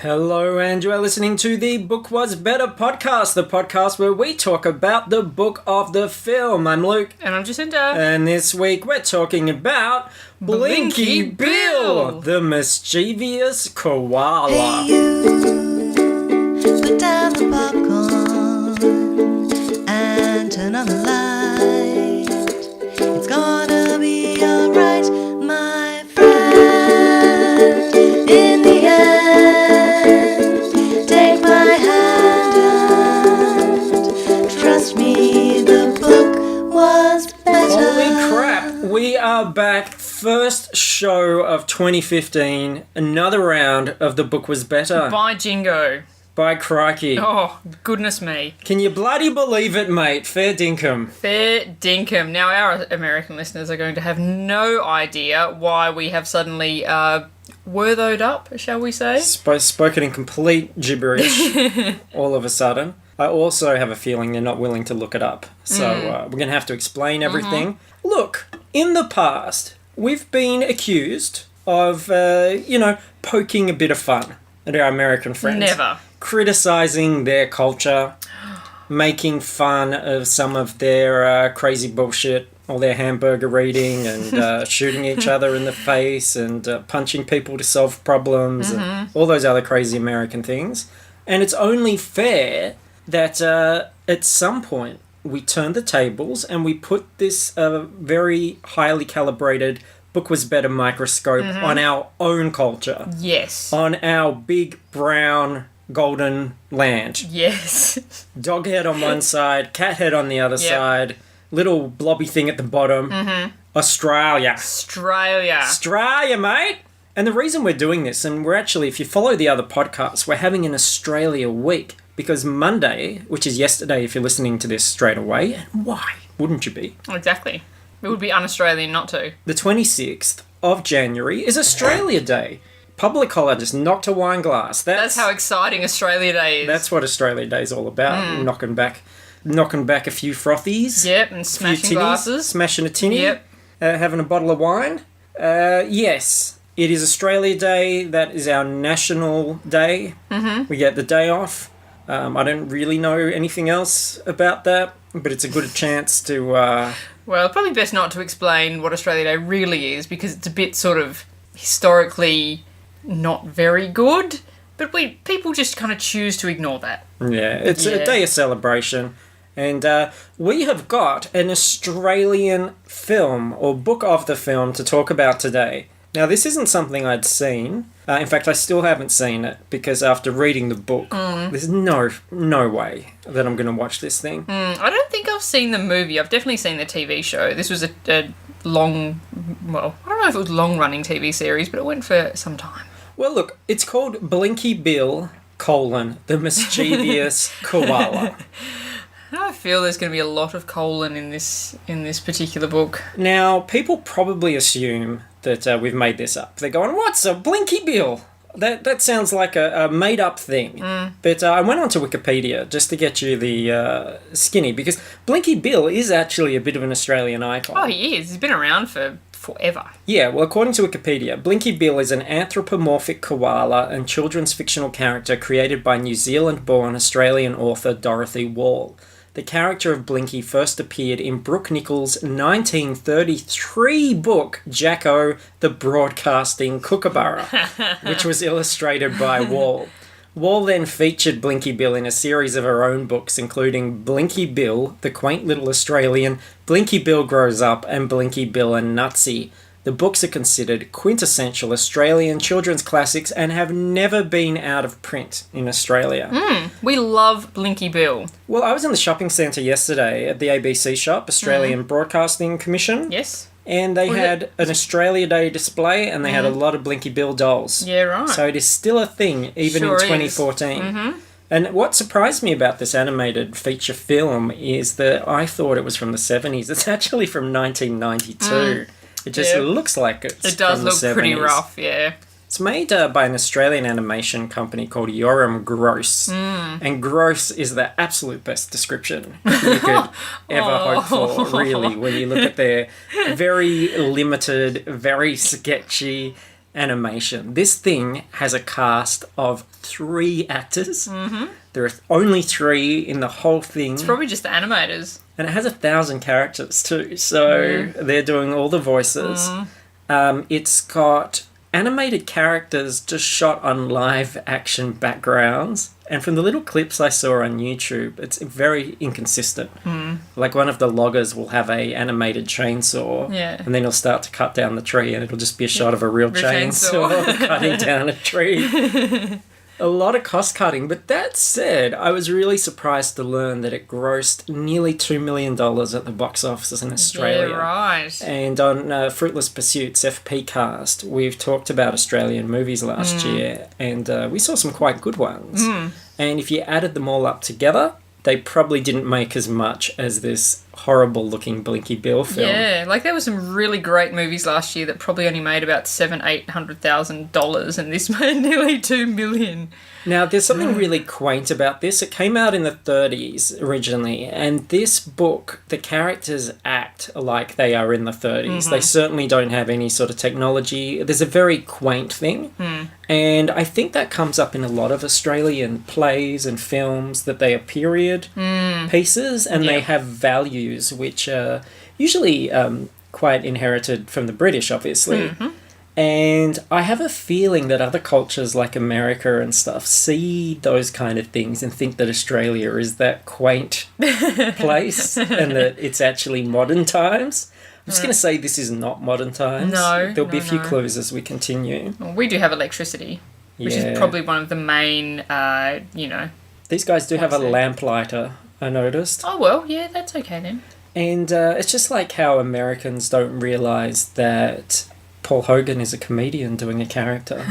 Hello, and you are listening to the Book Was Better podcast, the podcast where we talk about the book of the film. I'm Luke. And I'm Jacinta. And this week we're talking about Blinky Bill, the mischievous koala. Hey you, put down the popcorn and turn on the light. It's gonna be alright, my friend. In the end, take my hand. Trust me, the book was better. Holy crap, we are back. First show of 2015, another round of The Book Was Better. By Jingo. By crikey. Oh, goodness me. Can you bloody believe it, mate? Fair dinkum. Fair dinkum. Now, our American listeners are going to have no idea why we have suddenly worthoed up, shall we say? Spoken in complete gibberish all of a sudden. I also have a feeling they're not willing to look it up. So we're going to have to explain everything. Look, in the past, we've been accused of, poking a bit of fun at our American friends. Never. Criticising their culture, making fun of some of their crazy bullshit, all their hamburger eating and shooting each other in the face and punching people to solve problems and all those other crazy American things. And it's only fair that at some point we turn the tables and we put this very highly calibrated Book Was Better microscope on our own culture. Yes. On our big brown golden land. Yes. Dog head on one side, cat head on the other side, little blobby thing at the bottom. Australia, mate! And the reason we're doing this, and we're actually, if you follow the other podcasts, we're having an Australia week. Because Monday, which is yesterday if you're listening to this straight away, and why wouldn't you be? Exactly. It would be un-Australian not to. The 26th of January is Australia Day. Public holiday, just knocked a wine glass. That's how exciting Australia Day is. That's what Australia Day is all about. Knocking back a few frothies. Yep, and smashing glasses. Smashing a tinny. Yep. Having a bottle of wine. Yes, it is Australia Day. That is our national day. We get the day off. I don't really know anything else about that, but it's a good chance to... Well, probably best not to explain what Australia Day really is, because it's a bit sort of historically not very good, but people just kind of choose to ignore that. Yeah, it's a day of celebration, and we have got an Australian film, or book of the film, to talk about today. Now, this isn't something I'd seen. In fact, I still haven't seen it, because after reading the book, there's no way that I'm going to watch this thing. I don't think I've seen the movie. I've definitely seen the TV show. This was a long... Well, I don't know if it was a long-running TV series, but it went for some time. Well, look, it's called Blinky Bill, the mischievous koala. I feel there's going to be a lot of colon in this particular book. Now, people probably assume that we've made this up. They're going, what's a Blinky Bill? That sounds like a made-up thing. But I went onto Wikipedia just to get you the skinny, because Blinky Bill is actually a bit of an Australian icon. Oh, he is. He's been around for forever. Yeah, well, according to Wikipedia, Blinky Bill is an anthropomorphic koala and children's fictional character created by New Zealand-born Australian author Dorothy Wall. The character of Blinky first appeared in Brooke Nichols' 1933 book, Jacko, the Broadcasting Kookaburra, which was illustrated by Wall. Wall then featured Blinky Bill in a series of her own books, including Blinky Bill, The Quaint Little Australian, Blinky Bill Grows Up, and Blinky Bill and Nutsy. The books are considered quintessential Australian children's classics and have never been out of print in Australia. We love Blinky Bill. Well, I was in the shopping centre yesterday at the ABC shop, Australian Broadcasting Commission. Yes. And they had an Australia Day display, and they had a lot of Blinky Bill dolls. Yeah, right. So it is still a thing, even in 2014. And what surprised me about this animated feature film is that I thought it was from the 70s. It's actually from 1992. It just looks like it's It does from the look 70s. pretty rough, yeah. It's made by an Australian animation company called Yoram Gross. And gross is the absolute best description you could ever hope for, really, when you look at their very limited, very sketchy, animation. This thing has a cast of 3 actors. Mm-hmm. There are only 3 in the whole thing. It's probably just the animators. And it has 1,000 characters too, so they're doing all the voices. It's got animated characters just shot on live action backgrounds. And from the little clips I saw on YouTube, it's very inconsistent. Like one of the loggers will have a animated chainsaw, and then he'll start to cut down the tree, and it'll just be a shot of a real chainsaw cutting down a tree. A lot of cost cutting, but that said, I was really surprised to learn that it grossed nearly $2 million at the box office in Australia. Yeah, right. And on Fruitless Pursuits FP Cast, we've talked about Australian movies last year, and we saw some quite good ones. And if you added them all up together, they probably didn't make as much as this horrible-looking Blinky Bill film. Yeah, like there were some really great movies last year that probably only made about $700,000-800,000, and this made nearly $2 million. Now, there's something really quaint about this. It came out in the 30s originally, and this book, the characters act like they are in the 30s. They certainly don't have any sort of technology. There's a very quaint thing, and I think that comes up in a lot of Australian plays and films, that they are period pieces, and they have values which are usually quite inherited from the British, obviously. And I have a feeling that other cultures like America and stuff see those kind of things and think that Australia is that quaint place and that it's actually modern times. I'm just going to say this is not modern times. No. There'll be a few clues as we continue. Well, we do have electricity, which is probably one of the main, These guys do have a lamplighter, I noticed. Oh, well, yeah, that's okay then. And it's just like how Americans don't realise that Paul Hogan is a comedian doing a character.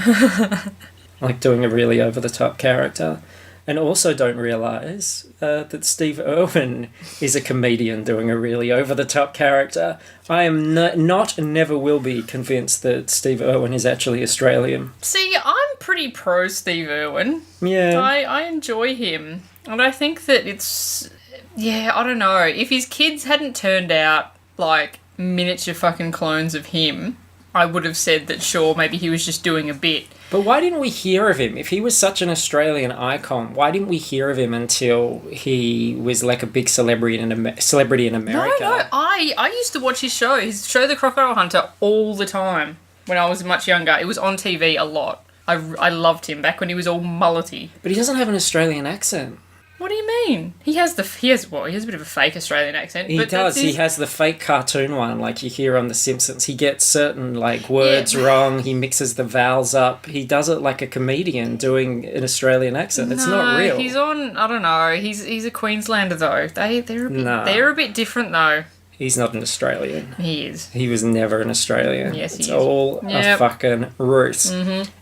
Like doing a really over-the-top character. And also don't realise that Steve Irwin is a comedian doing a really over-the-top character. I am not and never will be convinced that Steve Irwin is actually Australian. See, I'm pretty pro Steve Irwin. Yeah. I enjoy him. And I think that it's... Yeah, I don't know. If his kids hadn't turned out like miniature fucking clones of him, I would have said that sure, maybe he was just doing a bit. But why didn't we hear of him? If he was such an Australian icon, why didn't we hear of him until he was like a big celebrity in America? No, I used to watch his show The Crocodile Hunter, all the time when I was much younger. It was on TV a lot. I loved him back when he was all mullety. But he doesn't have an Australian accent. What do you mean? He has a bit of a fake Australian accent. He does. He has the fake cartoon one, like you hear on The Simpsons. He gets certain like words wrong. He mixes the vowels up. He does it like a comedian doing an Australian accent. It's not real. He's on. I don't know. He's a Queenslander though. They're a bit different though. He's not an Australian. He is. He was never an Australian. Yes, he is. It's all a fucking ruse.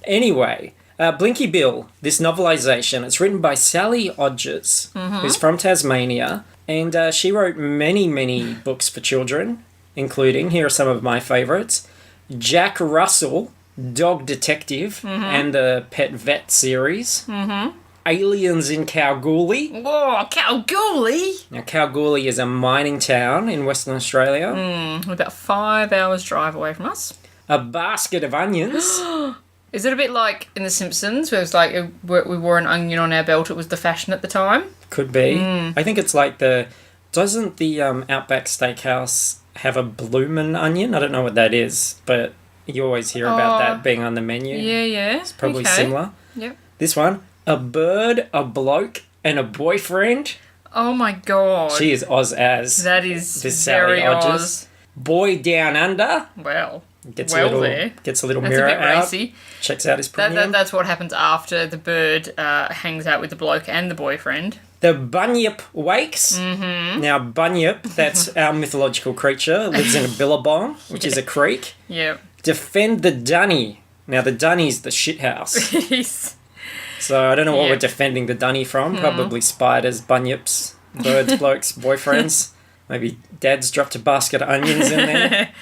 Anyway. Blinky Bill, this novelisation, it's written by Sally Odgers, who's from Tasmania, and she wrote many, many books for children, including, here are some of my favourites, Jack Russell, Dog Detective, and the Pet Vet series, Aliens in Kalgoorlie. Whoa, Kalgoorlie! Now, Kalgoorlie is a mining town in Western Australia. About 5 hours drive away from us. A Basket of Onions. Is it a bit like in The Simpsons, where it was like we wore an onion on our belt, it was the fashion at the time? Could be. I think it's like doesn't the Outback Steakhouse have a bloomin' onion? I don't know what that is, but you always hear about that being on the menu. Yeah. It's probably similar. Yep. This one, a bird, a bloke, and a boyfriend. Oh my god. She is Oz-Az. That is this very Sally Odgers. Oz. Boy Down Under. Well... Gets a little mirror a bit out. racy. Checks out his premium. That's what happens after the bird hangs out with the bloke and the boyfriend. The Bunyip wakes. Now, Bunyip, that's our mythological creature, lives in a billabong, which is a creek. Yeah. Defend the dunny. Now, the dunny's the shithouse. So, I don't know what we're defending the dunny from. Probably spiders, bunyips, birds, blokes, boyfriends. Maybe dad's dropped a basket of onions in there.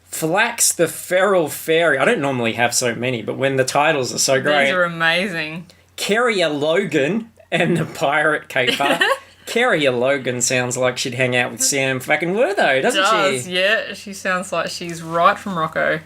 Flax the Feral Fairy. I don't normally have so many, but when the titles are so great. These are amazing. Carrier Logan and the Pirate Caper. Carrier Logan sounds like she'd hang out with Sam fucking Wertho, doesn't she? Yeah. She sounds like she's right from Rocco.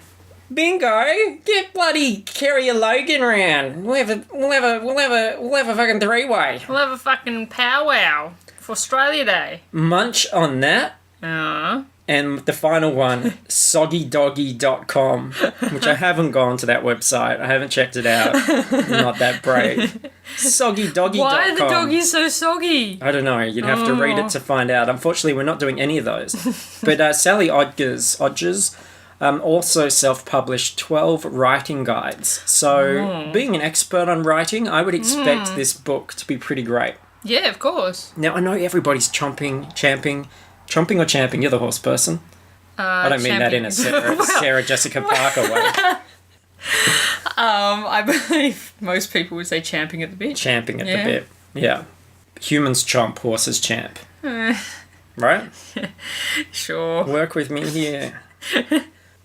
Bingo! Get bloody Kerry Logan round. We'll have a fucking three-way. We'll have a fucking powwow for Australia Day. Munch on that. And the final one, soggydoggy.com, which I haven't gone to that website. I haven't checked it out. I'm not that brave. Soggydoggy.com. Why are the doggies so soggy? I don't know. You'd have to read it to find out. Unfortunately, we're not doing any of those. But Sally Odgers also self-published 12 writing guides. So being an expert on writing, I would expect this book to be pretty great. Yeah, of course. Now, I know everybody's chomping or champing? You're the horse person. I don't mean that in a Sarah Jessica Parker way. I believe most people would say champing at the bit. Champing at the bit. Yeah. Humans chomp, horses champ. Right? Sure. Work with me here.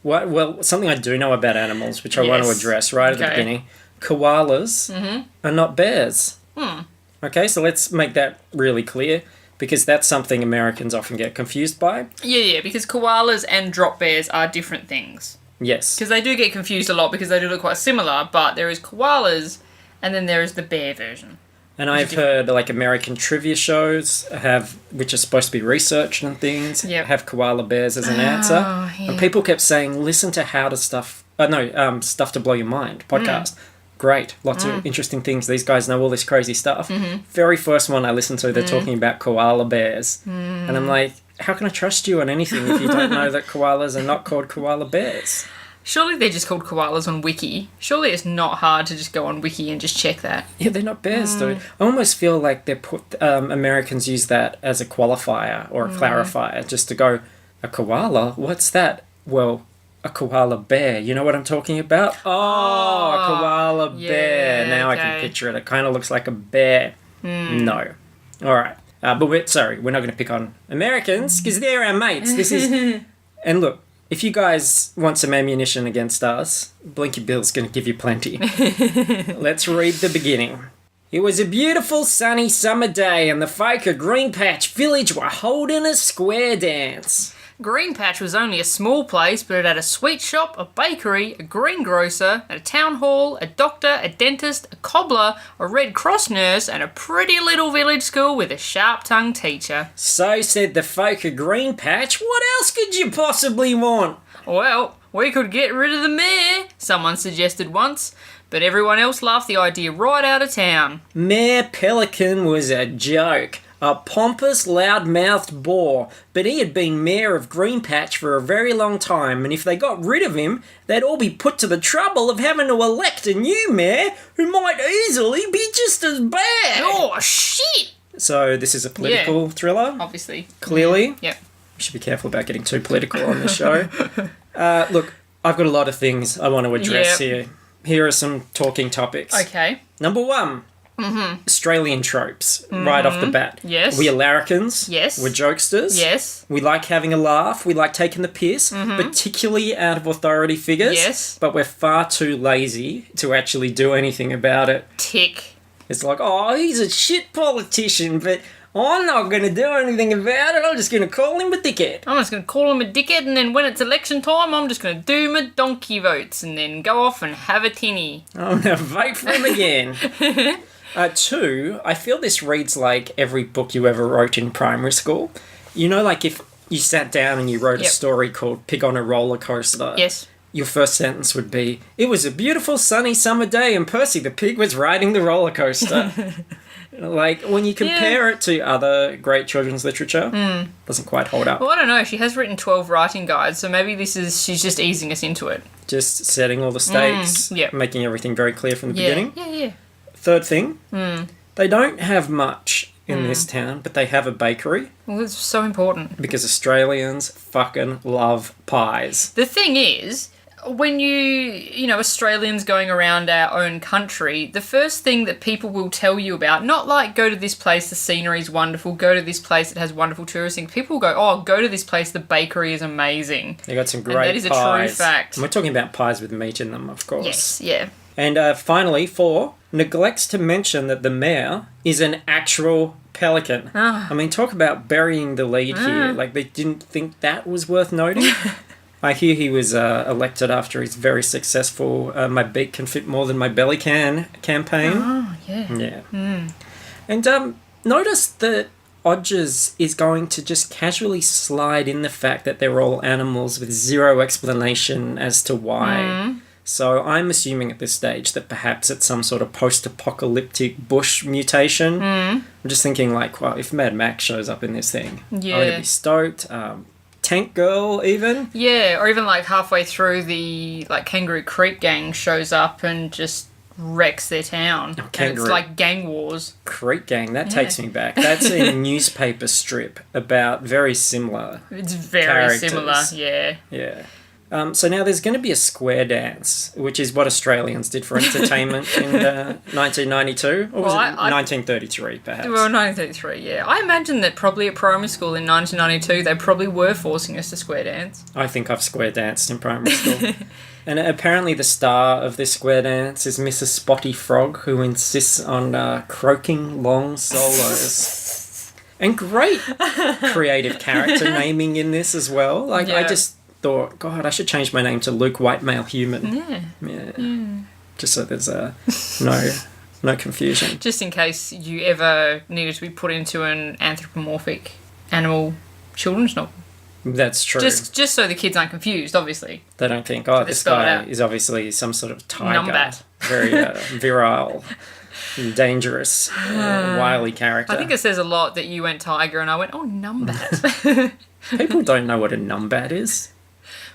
Well, something I do know about animals, which I want to address right at the beginning. Koalas are not bears. Okay, so let's make that really clear. Because that's something Americans often get confused by. Yeah, because koalas and drop bears are different things. Yes. Because they do get confused a lot because they do look quite similar, but there is koalas and then there is the bear version. And I've heard, like, American trivia shows which are supposed to be researched and things, have koala bears as an answer. Yeah. And people kept saying, listen to Stuff to Blow Your Mind podcast. Great. Lots of interesting things. These guys know all this crazy stuff. Very first one I listened to, they're talking about koala bears. And I'm like, how can I trust you on anything if you don't know that koalas are not called koala bears? Surely they're just called koalas on Wiki. Surely it's not hard to just go on Wiki and just check that. Yeah, they're not bears, dude. I almost feel like Americans use that as a qualifier or a clarifier, just to go, a koala? What's that? Well, a koala bear. You know what I'm talking about? Oh, a koala bear. Now I can picture it. It kind of looks like a bear. No. All right. But we're not going to pick on Americans because they're our mates. And look, if you guys want some ammunition against us, Blinky Bill's going to give you plenty. Let's read the beginning. It was a beautiful sunny summer day and the folk of Green Patch Village were holding a square dance. Green Patch was only a small place, but it had a sweet shop, a bakery, a greengrocer, a town hall, a doctor, a dentist, a cobbler, a Red Cross nurse, and a pretty little village school with a sharp-tongued teacher. So said the folk of Green Patch, what else could you possibly want? Well, we could get rid of the mayor, someone suggested once, but everyone else laughed the idea right out of town. Mayor Pelican was a joke. A pompous, loud-mouthed bore, but he had been mayor of Green Patch for a very long time, and if they got rid of him, they'd all be put to the trouble of having to elect a new mayor who might easily be just as bad. Oh, shit! So this is a political thriller? Obviously. Clearly? Yep. We should be careful about getting too political on this show. Look, I've got a lot of things I want to address here. Here are some talking topics. Okay. Number one. Australian tropes right off the bat. Yes. We are larrikins. Yes. We're jokesters. Yes. We like having a laugh. We like taking the piss, particularly out of authority figures. Yes. But we're far too lazy to actually do anything about it. Tick. It's like, oh, he's a shit politician, but I'm not going to do anything about it. I'm just going to call him a dickhead. I'm just going to call him a dickhead, and then when it's election time, I'm just going to do my donkey votes and then go off and have a tinny. I'm going to vote for him again. Two, I feel this reads like every book you ever wrote in primary school. You know, like if you sat down and you wrote a story called Pig on a Roller Coaster. Yes. Your first sentence would be, it was a beautiful sunny summer day and Percy the pig was riding the roller coaster. Like, when you compare it to other great children's literature, doesn't quite hold up. Well, I don't know. She has written 12 writing guides, so maybe she's just easing us into it. Just setting all the stakes, making everything very clear from the beginning. Yeah. Third thing, they don't have much in this town, but they have a bakery. Well, it's so important. Because Australians fucking love pies. The thing is, when Australians going around our own country, the first thing that people will tell you about, not like go to this place, the scenery is wonderful, go to this place, it has wonderful tourist things. People will go, oh, go to this place, the bakery is amazing. They got some great pies. That is pies. a true fact. And we're talking about pies with meat in them, of course. Yes, yeah. And finally, 4, neglects to mention that the mayor is an actual pelican. I mean, talk about burying the lead here. Like, they didn't think that was worth noting. I hear he was elected after his very successful My Beak Can Fit More Than My Belly Can campaign. Oh, yeah. Yeah. And notice that Odgers is going to just casually slide in the fact that they're all animals with zero explanation as to why. So I'm assuming at this stage that perhaps it's some sort of post-apocalyptic bush mutation. I'm just thinking like, well, if Mad Max shows up in this thing, I'm going to be stoked. Tank Girl even. Yeah, or even like halfway through the like Kangaroo Creek gang shows up and just wrecks their town. Oh, and it's like gang wars. Creek Gang, that takes me back. That's a newspaper strip about very similar It's very characters. similar, yeah. Yeah. So now there's going to be a square dance, which is what Australians did for entertainment in 1992, or was it 1933 perhaps? Well, 1933, yeah. I imagine that probably at primary school in 1992 they probably were forcing us to square dance. I think I've square danced in primary school. And apparently the star of this square dance is Mrs. Spotty Frog, who insists on croaking long solos. And great creative character naming in this as well. Like, I just thought, God, I should change my name to Luke White Male Human. Yeah. Just so there's no confusion. Just in case you ever needed to be put into an anthropomorphic animal children's novel. That's true. Just so the kids aren't confused, obviously. They don't think, this guy is obviously some sort of tiger. Numbat. Very virile, dangerous, wily character. I think it says a lot that you went tiger and I went, Numbat. People don't know what a numbat is.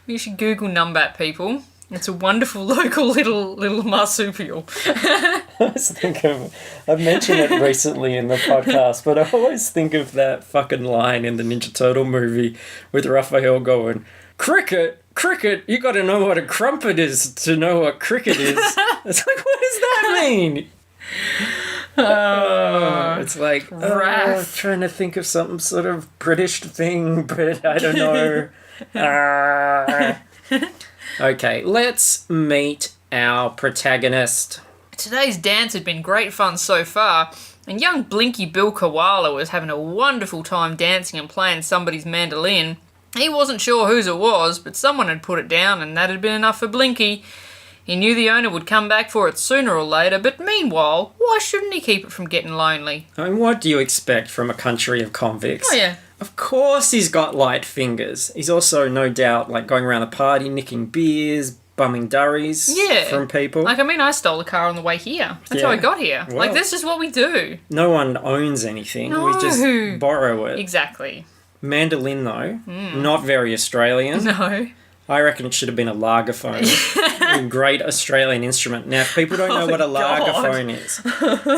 You should Google Numbat, people. It's a wonderful local little marsupial. I always think of... I've mentioned it recently in the podcast, but I always think of that fucking line in the Ninja Turtle movie with Raphael going, Cricket, you got to know what a crumpet is to know what cricket is. It's like, what does that mean? It's like, I'm trying to think of some sort of British thing, but I don't know. Okay, let's meet our protagonist. Today's dance had been great fun so far, and young Blinky Bill Koala was having a wonderful time dancing and playing somebody's mandolin. He wasn't sure whose it was, but someone had put it down and that had been enough for Blinky. He knew the owner would come back for it sooner or later, but meanwhile, why shouldn't he keep it from getting lonely? I mean, what do you expect from a country of convicts? Oh, yeah. Of course he's got light fingers. He's also, no doubt, like going around the party, nicking beers, bumming durries from people. Like, I mean, I stole a car on the way here. That's how I got here. Well, like, this is what we do. No one owns anything. No. We just borrow it. Exactly. Mandolin, though, not very Australian. No. I reckon it should have been a lagerphone. A great Australian instrument. Now, if people don't know what a lagerphone is,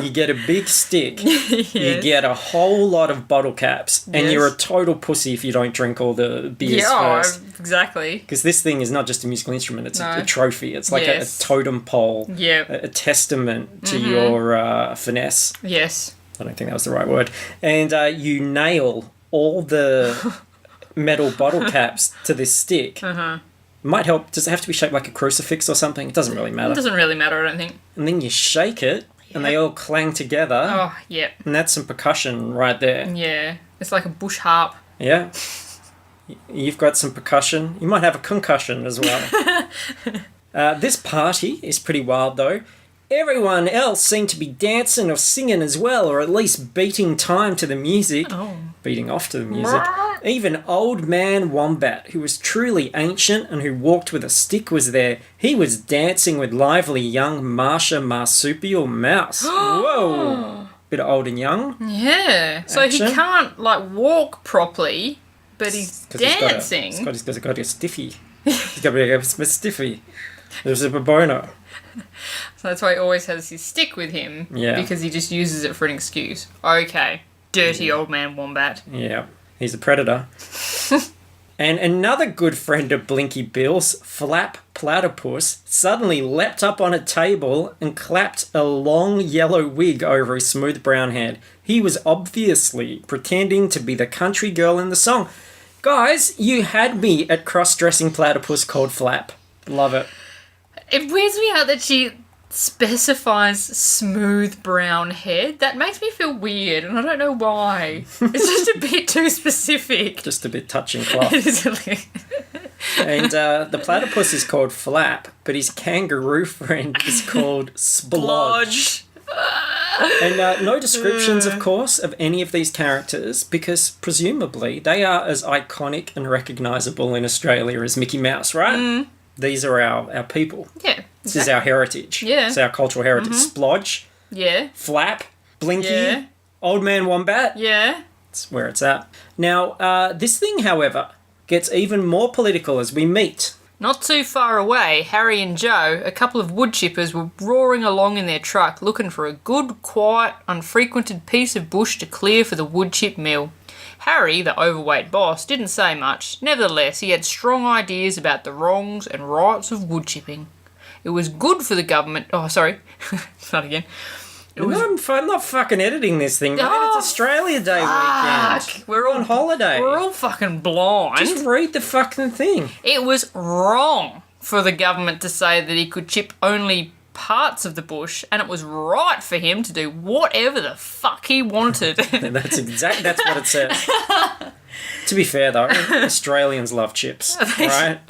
you get a big stick, you get a whole lot of bottle caps, and you're a total pussy if you don't drink all the beers first. Exactly. Because this thing is not just a musical instrument, it's a trophy. It's like a totem pole, a testament to your finesse. Yes. I don't think that was the right word. And you nail all the metal bottle caps to this stick. Might help. Does it have to be shaped like a crucifix or something? It doesn't really matter. It doesn't really matter, I don't think. And then you shake it, and they all clang together. Oh, yeah. And that's some percussion right there. Yeah. It's like a bush harp. Yeah. You've got some percussion. You might have a concussion as well. This party is pretty wild, though. Everyone else seemed to be dancing or singing as well, or at least beating time to the music. Oh. Beating off to the music. Even Old Man Wombat, who was truly ancient and who walked with a stick, was there. He was dancing with lively young Marsha Marsupial Mouse. Whoa! Bit of old and young. Yeah. So Action. he can't, like, walk properly, but he's dancing. He's got a stiffy. He's got a stiffy. There's a babono. So that's why he always has his stick with him. Yeah. Because he just uses it for an excuse. Okay. Dirty old man Wombat. Yeah. He's a predator. And another good friend of Blinky Bill's, Flap Platypus, suddenly leapt up on a table and clapped a long yellow wig over his smooth brown head. He was obviously pretending to be the country girl in the song. Guys, you had me at cross-dressing platypus called Flap. Love it. It weirds me out that she specifies smooth brown head. That makes me feel weird, and I don't know why. It's just a bit too specific. Just a bit touching cloth. It is a And the platypus is called Flap, but his kangaroo friend is called Splodge. And no descriptions, of course, of any of these characters, because presumably they are as iconic and recognisable in Australia as Mickey Mouse, right? Mm. These are our people. Yeah. This is our heritage. Yeah. It's our cultural heritage. Splodge. Yeah. Flap. Blinky. Yeah. Old Man Wombat. Yeah. That's where it's at. Now, this thing, however, gets even more political as we meet. Not too far away, Harry and Joe, a couple of wood chippers, were roaring along in their truck looking for a good, quiet, unfrequented piece of bush to clear for the wood chip mill. Harry, the overweight boss, didn't say much. Nevertheless, he had strong ideas about the wrongs and rights of wood chipping. It was good for the government... Oh, sorry. Start again. I'm not fucking editing this thing, mate. It's Australia Day weekend. We're all on holiday. We're all fucking blind. Just read the fucking thing. It was wrong for the government to say that he could chip only parts of the bush, and it was right for him to do whatever the fuck he wanted. That's what it says. To be fair, though, Australians love chips, right?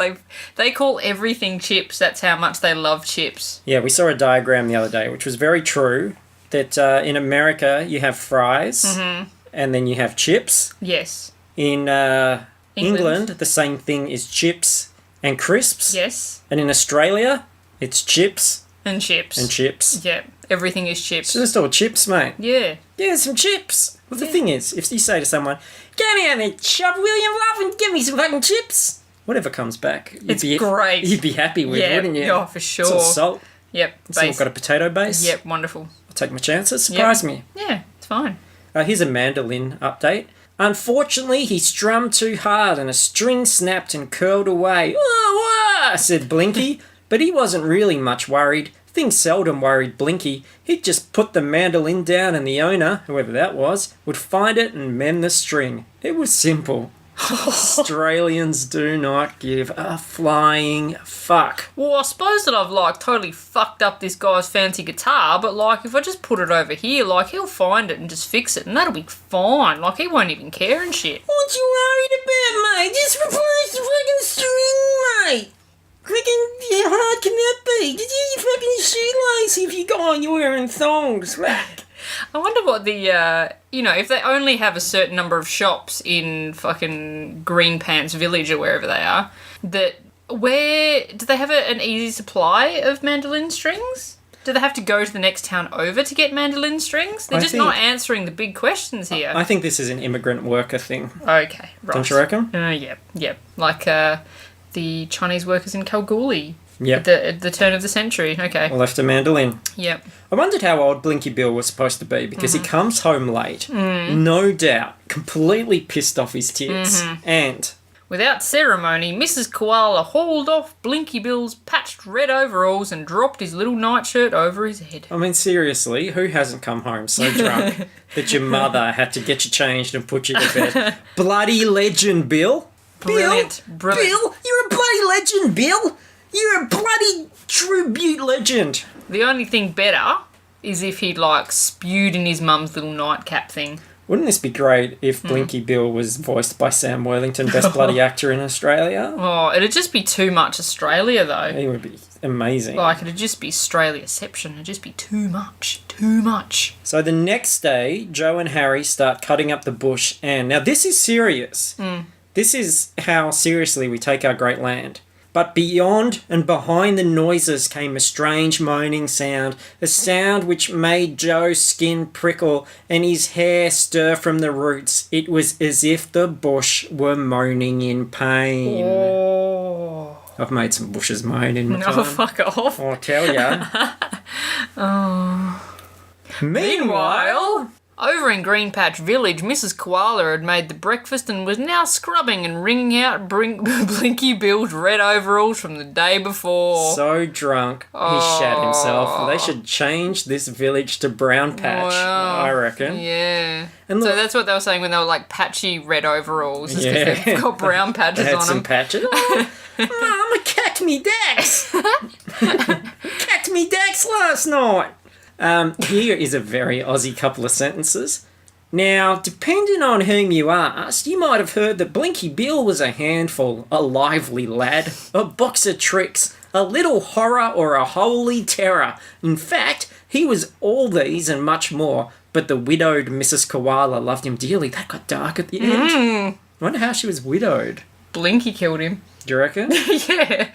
They call everything chips. That's how much they love chips. Yeah, we saw a diagram the other day, which was very true, that in America you have fries, and then you have chips. Yes. In England, the same thing is chips and crisps. Yes. And in Australia, it's chips. And chips. And chips. Yeah, everything is chips. So just all chips, mate. Yeah. Yeah, some chips. Well, the thing is, if you say to someone, "Get me out of the shop, William Love, and give me some fucking chips," whatever comes back, great. You'd be happy with, wouldn't you? Oh, for sure. It's all salt. Yep. It's all got a potato base. Yep, wonderful. I'll take my chances. Surprise me. Yeah, it's fine. Here's a mandolin update. Unfortunately, he strummed too hard and a string snapped and curled away. "Oh, said Blinky, but he wasn't really much worried. Things seldom worried Blinky. He'd just put the mandolin down and the owner, whoever that was, would find it and mend the string. It was simple." Australians do not give a flying fuck. Well, I suppose that I've, totally fucked up this guy's fancy guitar, but, if I just put it over here, he'll find it and just fix it, and that'll be fine. He won't even care and shit. What you worried about, mate? Just replace the fucking string, mate. How hard can that be? Just use your fucking shoelace if you're wearing thongs. I wonder what the, if they only have a certain number of shops in fucking Green Pants Village or wherever they are, do they have an easy supply of mandolin strings? Do they have to go to the next town over to get mandolin strings? They're not answering the big questions here. I think this is an immigrant worker thing. Okay, right. Don't you reckon? Yep. The Chinese workers in Kalgoorlie. Yep. At the turn of the century. Okay. Left a mandolin. Yep. I wondered how old Blinky Bill was supposed to be because he comes home late, no doubt, completely pissed off his tits, and... Without ceremony, Mrs. Koala hauled off Blinky Bill's patched red overalls and dropped his little nightshirt over his head. I mean, seriously, who hasn't come home so drunk that your mother had to get you changed and put you to bed? Bloody legend, Bill. Brilliant. Bill, you're a bloody legend, Bill. You're a bloody true beaut legend. The only thing better is if he'd, spewed in his mum's little nightcap thing. Wouldn't this be great if Blinky Bill was voiced by Sam Worthington, best bloody actor in Australia? Oh, it'd just be too much Australia, though. He would be amazing. It'd just be Australia-ception. It'd just be too much. Too much. So the next day, Joe and Harry start cutting up the bush, and now this is serious. This is how seriously we take our great land. But beyond and behind the noises came a strange moaning sound, a sound which made Joe's skin prickle and his hair stir from the roots. It was as if the bush were moaning in pain. Oh. I've made some bushes moan in my time. Oh, fuck off. I'll tell ya. Meanwhile... Over in Green Patch Village, Mrs. Koala had made the breakfast and was now scrubbing and wringing out Blinky Bill's red overalls from the day before. So drunk, he shat himself. They should change this village to Brown Patch, I reckon. Yeah. And look, so that's what they were saying when they were patchy red overalls. It's because they've got brown patches had on some them. patches. I'm a cat me dax. Cat me dax last night. Here is a very Aussie couple of sentences. Now, depending on whom you asked, you might have heard that Blinky Bill was a handful, a lively lad, a box of tricks, a little horror or a holy terror. In fact, he was all these and much more, but the widowed Mrs. Koala loved him dearly. That got dark at the end. I wonder how she was widowed. Blinky killed him. Do you reckon? Yeah.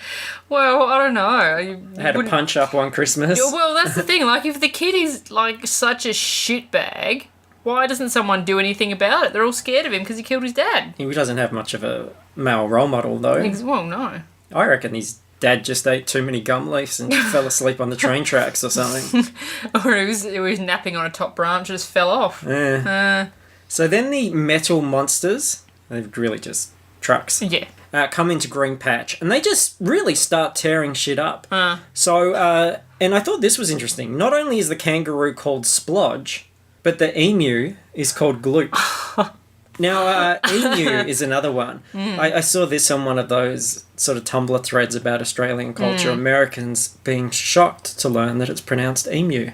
Well, I don't know. You Had a punch up one Christmas. Yeah, well, that's the thing. Like, if the kid is, like, such a shitbag, why doesn't someone do anything about it? They're all scared of him because he killed his dad. He doesn't have much of a male role model, though. Well, no. I reckon his dad just ate too many gum leaves and fell asleep on the train tracks or something. Or he was napping on a top branch and just fell off. Yeah. So then the metal monsters, they're really just trucks, come into Green Patch, and they just really start tearing shit up. So, and I thought this was interesting. Not only is the kangaroo called Splodge, but the emu is called Gloop. Now, emu is another one. I saw this on one of those sort of Tumblr threads about Australian culture. Americans being shocked to learn that it's pronounced emu.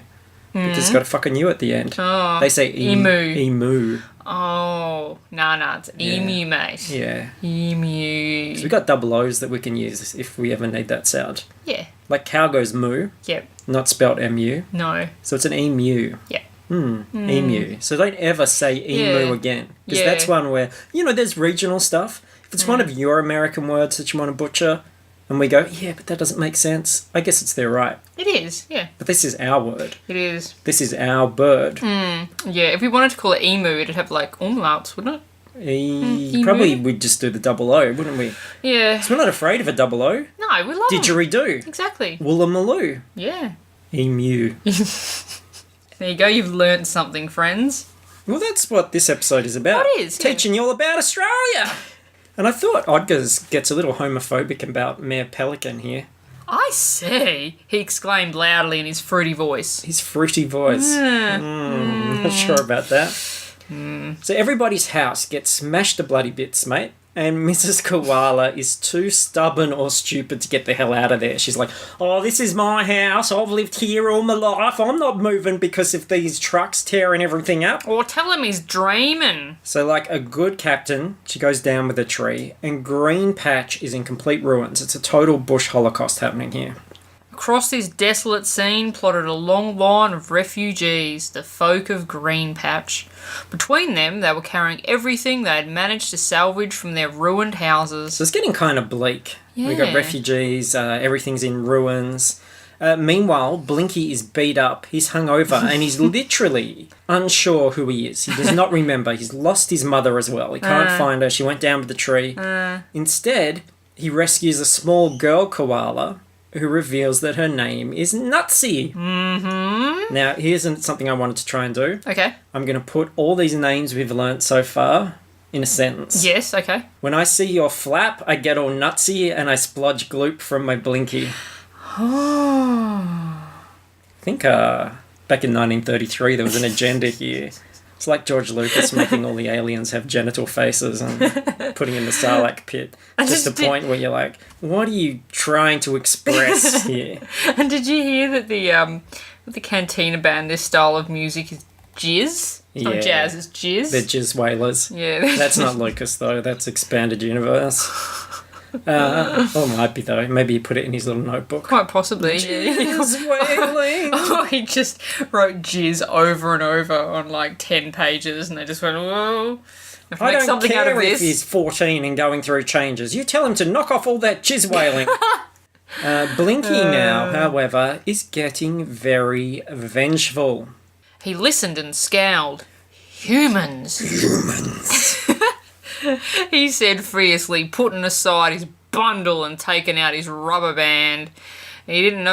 Because it's got a fucking U at the end. Oh, they say emu. Emu. Oh, nah, it's emu, mate. Yeah. Emu. So we've got double O's that we can use if we ever need that sound. Yeah. Like cow goes moo. Yep. Not spelt M-U. No. So it's an emu. Yeah. Emu. So don't ever say emu again. Because that's one where, there's regional stuff. If it's one of your American words that you want to butcher, and we go, yeah, but that doesn't make sense, I guess it's their right. It is, yeah. But this is our word. It is. This is our bird. Yeah, if we wanted to call it emu, it'd have, like, umlauts, wouldn't it? Probably we'd just do the double O, wouldn't we? Yeah. So we're not afraid of a double O. No, we love Didgeridoo. Exactly. Woollamaloo. Yeah. Emu. There you go, you've learnt something, friends. Well, that's what this episode is about. It is, Teaching you all about Australia. And I thought Odgers gets a little homophobic about Mayor Pelican here. I see, he exclaimed loudly in his fruity voice. His fruity voice. Not sure about that. So everybody's house gets smashed to bloody bits, mate. And Mrs. Koala is too stubborn or stupid to get the hell out of there. She's like, oh, this is my house. I've lived here all my life. I'm not moving because of these trucks tearing everything up. Or tell him he's dreaming. So like a good captain, she goes down with a tree. And Green Patch is in complete ruins. It's a total bush holocaust happening here. Across this desolate scene plotted a long line of refugees, the folk of Green Patch. Between them, they were carrying everything they had managed to salvage from their ruined houses. So it's getting kind of bleak. Yeah. We've got refugees, everything's in ruins. Meanwhile, Blinky is beat up, he's hungover, and he's literally unsure who he is. He does not remember. He's lost his mother as well. He can't find her. She went down with the tree. Instead, he rescues a small girl koala who reveals that her name is Nutsy. Now, here's something I wanted to try and do. Okay. I'm going to put all these names we've learnt so far in a sentence. Yes, okay. When I see your flap, I get all nutsy and I splodge gloop from my Blinky. I think back in 1933 there was an agenda here. It's like George Lucas making all the aliens have genital faces and putting in the Sarlacc pit. Just the point where you're like, what are you trying to express here? And did you hear that the Cantina band, their style of music is jizz? It's not jazz, it's jizz. They're jizz whalers. Yeah. That's not Lucas, though. That's Expanded Universe. Or might be, though. Maybe he put it in his little notebook. Quite possibly. Jizz whaling. Oh, he just wrote jizz over and over on like 10 pages and they just went, whoa. I don't care if he's 14 and going through changes. You tell him to knock off all that jizz whaling. Blinky now, however, is getting very vengeful. He listened and scowled. Humans. He said fiercely, putting aside his bundle and taking out his rubber band. He didn't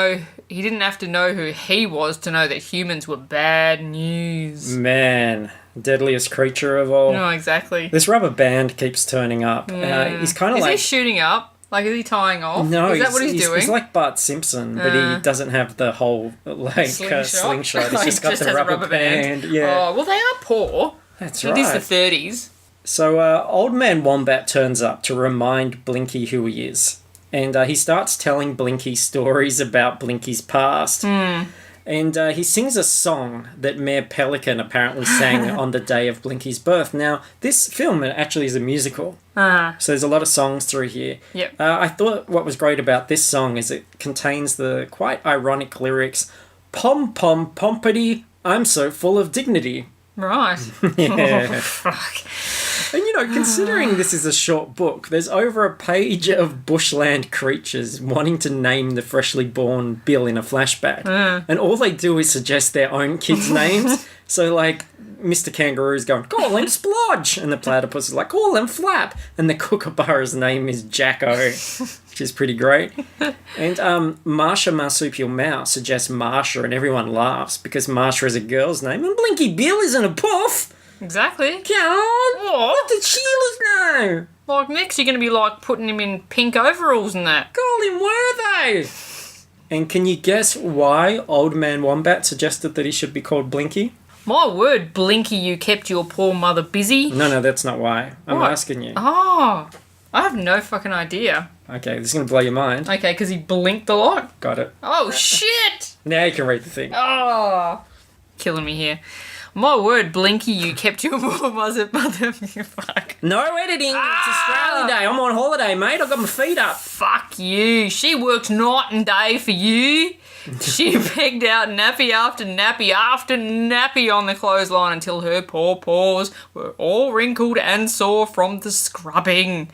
have to know who he was to know that humans were bad news. Man, deadliest creature of all. No, exactly. This rubber band keeps turning up. He's kind of like... Is he shooting up? Like, is he tying off? No, is that what he's doing? He's like Bart Simpson, but he doesn't have the whole slingshot. He's just got the rubber band. Yeah. Oh, well, they are poor. That's right. right. It is the 30s. So Old Man Wombat turns up to remind Blinky who he is. And he starts telling Blinky stories about Blinky's past. And he sings a song that Mayor Pelican apparently sang on the day of Blinky's birth. Now, this film actually is a musical. So there's a lot of songs through here. Yep. I thought what was great about this song is it contains the quite ironic lyrics, "Pom pom pompity, I'm so full of dignity." Right. Yeah. Oh, fuck. And, considering this is a short book, there's over a page of bushland creatures wanting to name the freshly born Bill in a flashback. And all they do is suggest their own kids' names. So, like, Mr. Kangaroo's going, "Call him Splodge!" And the platypus is like, "Call him Flap!" And the kookaburra's name is Jacko, which is pretty great. And Marsha Marsupial Mouse suggests Marsha, and everyone laughs because Marsha is a girl's name and Blinky Bill isn't a puff. Exactly. Come on! What did Sheila's know? Like, next you're going to be, like, putting him in pink overalls and that. Call him Wortho! And can you guess why Old Man Wombat suggested that he should be called Blinky? My word, Blinky, you kept your poor mother busy. No, that's not why. I'm What? asking you. Oh, I have no fucking idea. Okay, this is going to blow your mind. Okay, because he blinked a lot. Got it. Oh, shit! Now you can read the thing. Oh, killing me here. My word, Blinky, you kept your poor mother. Fuck. No editing. It's Australia Day. I'm on holiday, mate. I've got my feet up. Fuck you. She works night and day for you. She pegged out nappy after nappy after nappy on the clothesline until her poor paws were all wrinkled and sore from the scrubbing.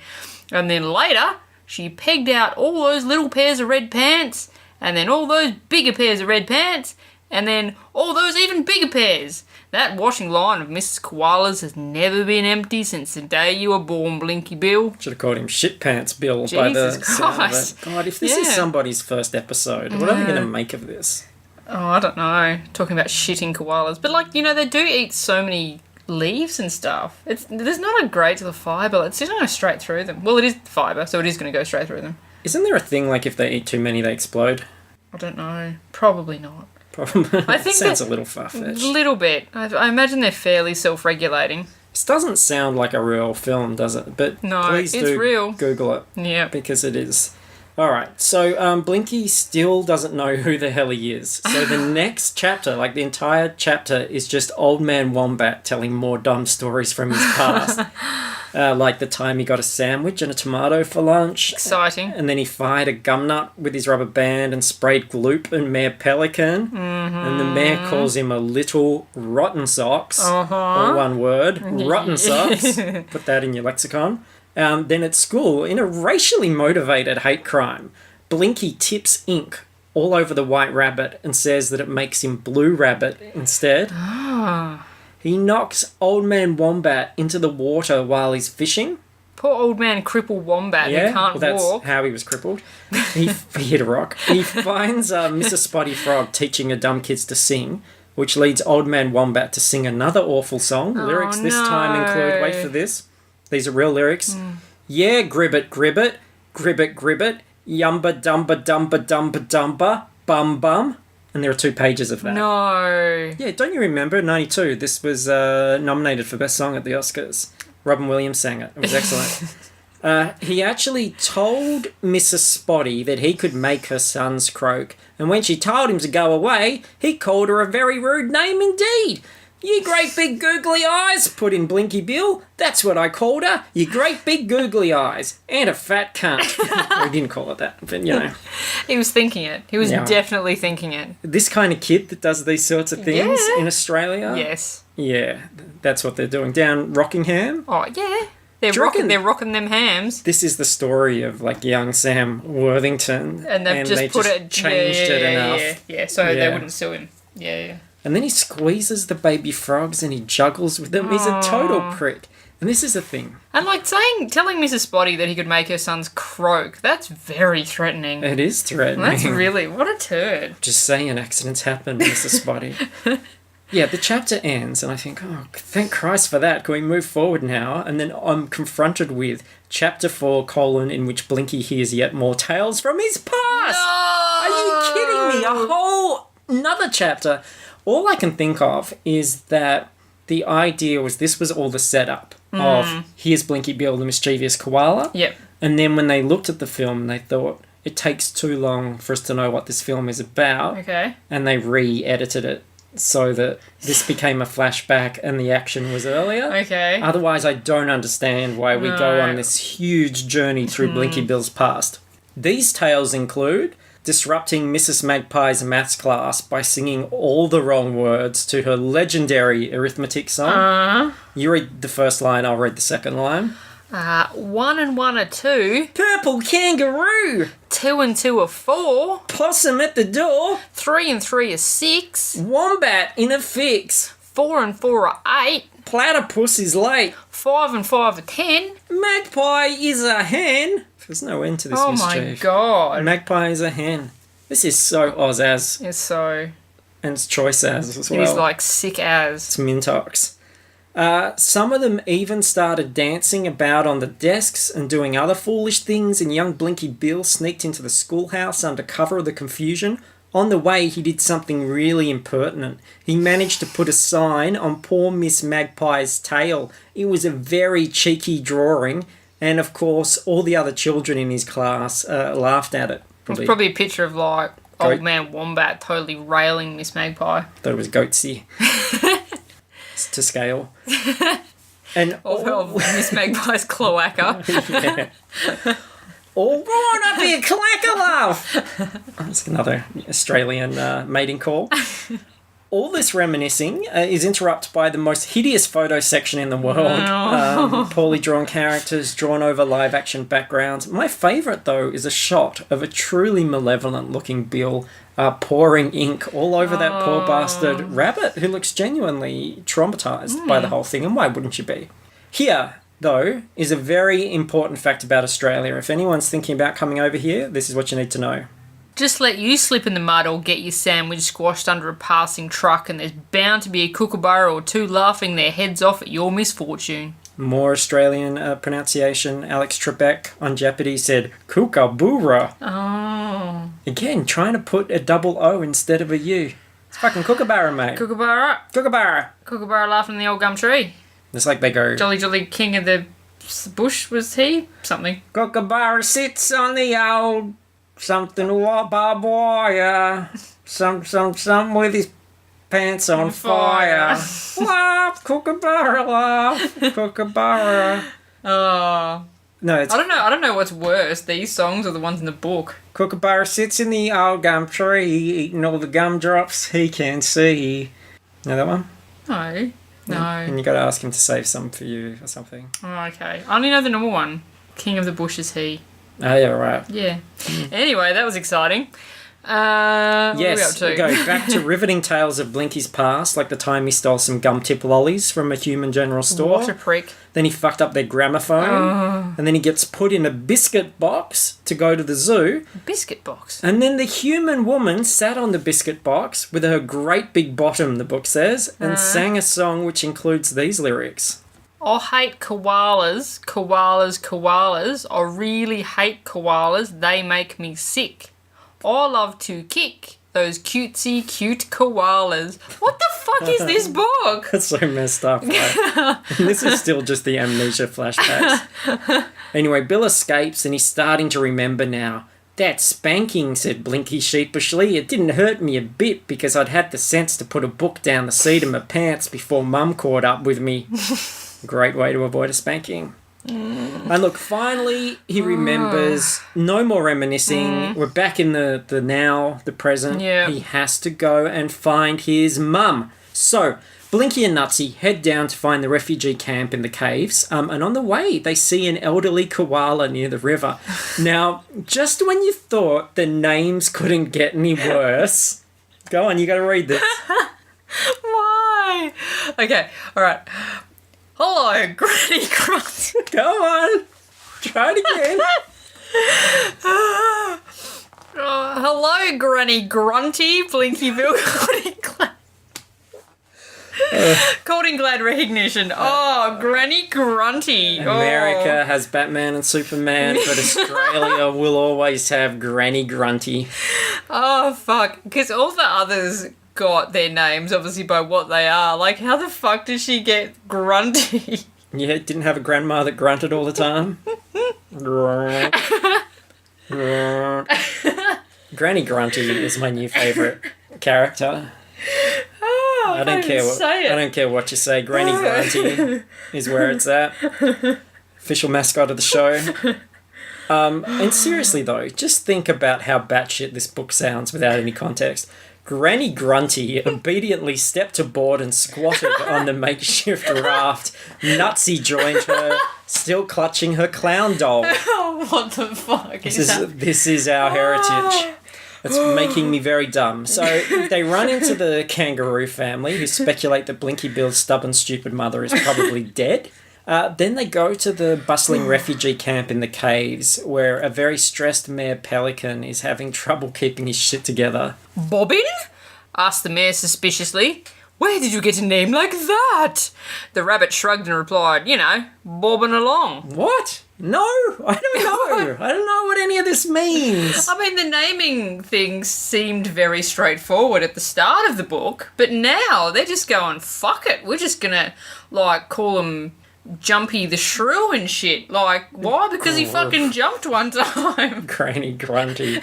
And then later, she pegged out all those little pairs of red pants, and then all those bigger pairs of red pants, and then all those even bigger pairs. That washing line of Mrs. Koala's has never been empty since the day you were born, Blinky Bill. Should have called him Shit Pants Bill by the Jesus sound of Christ. it. God, if this is somebody's first episode, what are they going to make of this? Oh, I don't know. Talking about shitting koalas. But, like, they do eat so many leaves and stuff. There's not a great deal of fibre. It's just going to go straight through them. Well, it is fibre, so it is going to go straight through them. Isn't there a thing like if they eat too many, they explode? I don't know. Probably not. Probably. I think Sounds that- a little far-fetched. A little bit. I imagine they're fairly self-regulating. This doesn't sound like a real film, does it? But No, please it's do real. Google it. Yeah. Because it is. All right, so Blinky still doesn't know who the hell he is. So the next chapter, like the entire chapter, is just Old Man Wombat telling more dumb stories from his past. Like the time he got a sandwich and a tomato for lunch. Exciting. And then he fired a gumnut with his rubber band and sprayed gloop and Mayor Pelican. And the mayor calls him a little rotten socks. All one word. Rotten socks. Put that in your lexicon. Then at school, in a racially motivated hate crime, Blinky tips ink all over the white rabbit and says that it makes him Blue Rabbit instead. He knocks Old Man Wombat into the water while he's fishing. Poor old man crippled wombat who can't that's walk. how he was crippled. He hit a rock. He finds Mr. Spotty Frog teaching a dumb kids to sing, which leads Old Man Wombat to sing another awful song. Lyrics this time include, wait for this, these are real lyrics. Yeah, gribbit, gribbit, gribbit, gribbit, yumba, dumba, dumba, dumba, dumba, bum, bum. And there are 2 pages of that. No. Yeah, don't you remember? 92, this was nominated for Best Song at the Oscars. Robin Williams sang it. It was excellent. He actually told Mrs. Spotty that he could make her sons croak. And when she told him to go away, he called her a very rude name indeed. You great big googly eyes, put in Blinky Bill. That's what I called her. You great big googly eyes. And a fat cunt. We didn't call it that, but He was thinking it. He was definitely thinking it. This kind of kid that does these sorts of things in Australia. Yes. Yeah, that's what they're doing. Down Rockingham. Oh, yeah. They're Do you reckon- rocking them hams. This is the story of like young Sam Worthington. And they've just put it... changed it enough. Yeah, so they wouldn't sue him. Yeah. And then he squeezes the baby frogs and he juggles with them. He's a total prick. And this is the thing. And like telling Mrs. Spotty that he could make her sons croak, that's very threatening. It is threatening. That's really... What a turd. Just saying accidents happen, Mrs. Spotty. Yeah, the chapter ends and I think, oh, thank Christ for that. Can we move forward now? And then I'm confronted with Chapter 4, in which Blinky hears yet more tales from his past. No! Are you kidding me? A whole another chapter. All I can think of is that the idea was this was all the setup of here's Blinky Bill, the mischievous koala. Yep. And then when they looked at the film, they thought it takes too long for us to know what this film is about. Okay. And they re-edited it so that this became a flashback and the action was earlier. Okay. Otherwise, I don't understand why we go on this huge journey through Blinky Bill's past. These tales include disrupting Mrs. Magpie's maths class by singing all the wrong words to her legendary arithmetic song. You read the first line, I'll read the second line. 1 and 1 are 2. Purple kangaroo! 2 and 2 are 4. Possum at the door! 3 and 3 are 6. Wombat in a fix! 4 and 4 are 8. Platypus is late! 5 and 5 are 10. Magpie is a hen! There's no end to this mischief. Oh my god. Magpie is a hen. This is so Oz-as. It's so... And it's choice-as as well. It is like sick as. It's Mintox. Some of them even started dancing about on the desks and doing other foolish things, and young Blinky Bill sneaked into the schoolhouse under cover of the confusion. On the way, he did something really impertinent. He managed to put a sign on poor Miss Magpie's tail. It was a very cheeky drawing, and of course, all the other children in his class laughed at it. It's probably a picture of, like, old man Wombat totally railing Miss Magpie. Thought it was Goatsy. To scale. And of Miss Magpie's cloaca. Yeah. All right up here, clacker love! That's another Australian mating call. All this reminiscing is interrupted by the most hideous photo section in the world. Poorly drawn characters, drawn over live-action backgrounds. My favourite, though, is a shot of a truly malevolent-looking Bill pouring ink all over that poor bastard rabbit who looks genuinely traumatised by the whole thing, and why wouldn't you be? Here, though, is a very important fact about Australia. If anyone's thinking about coming over here, this is what you need to know. Just let you slip in the mud or get your sandwich squashed under a passing truck, and there's bound to be a kookaburra or two laughing their heads off at your misfortune. More Australian pronunciation. Alex Trebek on Jeopardy said kookaburra. Oh. Again, trying to put a double O instead of a U. It's fucking kookaburra, mate. Kookaburra. Kookaburra. Kookaburra laughing in the old gum tree. It's like they go... Jolly Jolly King of the Bush, was he? Something. Kookaburra sits on the old... Something barbed wire. Some with his pants on fire. Laugh, kookaburra, laugh, kookaburra. Oh. No, it's... I don't know what's worse, these songs or the ones in the book. Kookaburra sits in the old gum tree, eating all the gumdrops he can see. Know that one? No. No. And you got to ask him to save some for you or something. Oh, okay. I only know the normal one. King of the Bush is he. Oh, yeah, right. Yeah. Anyway, that was exciting. What are we up to? Go back to riveting tales of Blinky's past, like the time he stole some gum tip lollies from a human general store. What a prick. Then he fucked up their gramophone. And then he gets put in a biscuit box to go to the zoo. Biscuit box? And then the human woman sat on the biscuit box with her great big bottom, the book says, and sang a song which includes these lyrics. I hate koalas, koalas, koalas. I really hate koalas. They make me sick. I love to kick those cutesy cute koalas. What the fuck is this book? That's so messed up, right? And this is still just the amnesia flashbacks. Anyway, Bill escapes and he's starting to remember now. That spanking, said Blinky sheepishly. It didn't hurt me a bit because I'd had the sense to put a book down the seat of my pants before Mum caught up with me. Great way to avoid a spanking. And look, finally he remembers. No more reminiscing. We're back in the now, the present. Yeah. He has to go and find his mum. So Blinky and Nutsy head down to find the refugee camp in the caves. And on the way, they see an elderly koala near the river. Now, just when you thought the names couldn't get any worse, go on, you got to read this. Why? Okay, all right. Hello, Granny Grunt. Go on. Try it again. Hello, Granny Grunty. Blinky Bill called in glad recognition. Oh, Granny Grunty. America has Batman and Superman, but Australia will always have Granny Grunty. Oh, fuck. Because all the others got their names, obviously, by what they are. Like, how the fuck did she get Grunty? Yeah, didn't have a grandma that grunted all the time. Granny Grunty is my new favourite character. Oh, I don't care what you say. Granny Grunty is where it's at. Official mascot of the show. And seriously though, just think about how batshit this book sounds without any context. Granny Grunty obediently stepped aboard and squatted on the makeshift raft. Nutsy joined her, still clutching her clown doll. What the fuck is that? This is our heritage. It's making me very dumb. So they run into the kangaroo family, who speculate that Blinky Bill's stubborn, stupid mother is probably dead. Then they go to the bustling refugee camp in the caves, where a very stressed Mayor Pelican is having trouble keeping his shit together. Bobbin? Asked the mayor suspiciously. Where did you get a name like that? The rabbit shrugged and replied, bobbing along. What? No, I don't know. I don't know what any of this means. I mean, the naming things seemed very straightforward at the start of the book, but now they're just going, fuck it. We're just gonna, call him Jumpy the Shrew and shit. Why? Because he fucking jumped one time. Granny Grunty.